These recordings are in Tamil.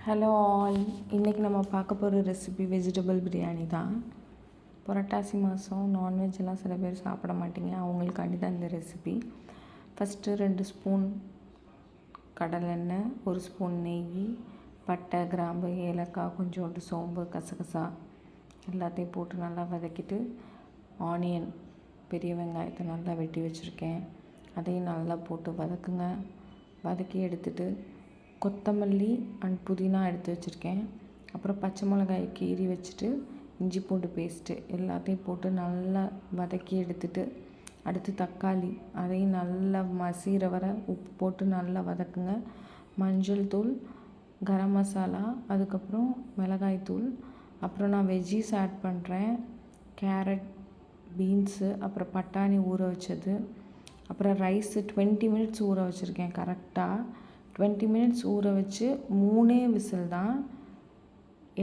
ஹலோ ஆல், இன்றைக்கி நம்ம பார்க்க போகிற ரெசிபி வெஜிடபிள் பிரியாணி தான். புரட்டாசி மாதம் நான்வெஜ் எல்லாம் சில பேர் சாப்பிட மாட்டீங்க, அவங்களுக்காண்டி தான் இந்த ரெசிபி. ஃபஸ்ட்டு 2 ஸ்பூன் கடலெண்ணெய், 1 ஸ்பூன் நெய், பட்டை, கிராம்பு, ஏலக்காய், கொஞ்சோண்டு சோம்பு, கசகசா எல்லாத்தையும் போட்டு நல்லா வதக்கிட்டு, ஆனியன் பெரிய வெங்காயத்தை நல்லா வெட்டி வச்சுருக்கேன், அதையும் நல்லா போட்டு வதக்குங்க. வதக்கி எடுத்துட்டு கொத்தமல்லி அண்ட் புதினா எடுத்து வச்சுருக்கேன். அப்புறம் பச்சை மிளகாய் கீறி வச்சுட்டு, இஞ்சி பூண்டு பேஸ்ட்டு எல்லாத்தையும் போட்டு நல்லா வதக்கி எடுத்துட்டு, அடுத்து தக்காளி அதையும் நல்லா மசிகிற வர உப்பு போட்டு நல்லா வதக்குங்க. மஞ்சள் தூள், கரம் மசாலா, அதுக்கப்புறம் மிளகாய் தூள், அப்புறம் நான் வெஜ்ஜீஸ் ஆட் பண்ணுறேன். கேரட், பீன்ஸு, அப்புறம் பட்டாணி ஊற வச்சது, அப்புறம் ரைஸு 20 மினிட்ஸ் ஊற வச்சுருக்கேன். கரெக்டாக 20 மினிட்ஸ் ஊற வச்சு 3 விசில் தான்.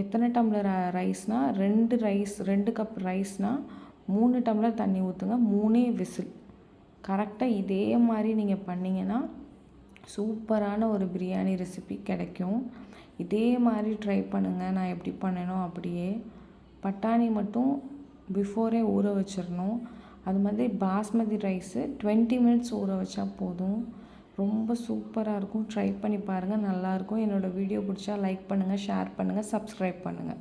எத்தனை டம்ளர் ரைஸ்னால் 2 கப் ரைஸ்னால் 3 டம்ளர் தண்ணி ஊற்றுங்க. 3 விசில். கரெக்டாக இதே மாதிரி நீங்கள் பண்ணிங்கன்னா சூப்பரான ஒரு பிரியாணி ரெசிபி கிடைக்கும். இதே மாதிரி ட்ரை பண்ணுங்கள். நான் எப்படி பண்ணேனோ அப்படியே. பட்டாணி மட்டும் பிஃபோரே ஊற வச்சிடணும். அது மாதிரி பாஸ்மதி ரைஸு 20 மினிட்ஸ் ஊற வச்சா போதும். ரொம்ப சூப்பராக இருக்கும். ட்ரை பண்ணி பாருங்கள், நல்லாயிருக்கும். என்னோடய வீடியோ பிடிச்சா லைக் பண்ணுங்கள், ஷேர் பண்ணுங்கள், சப்ஸ்கிரைப் பண்ணுங்கள்.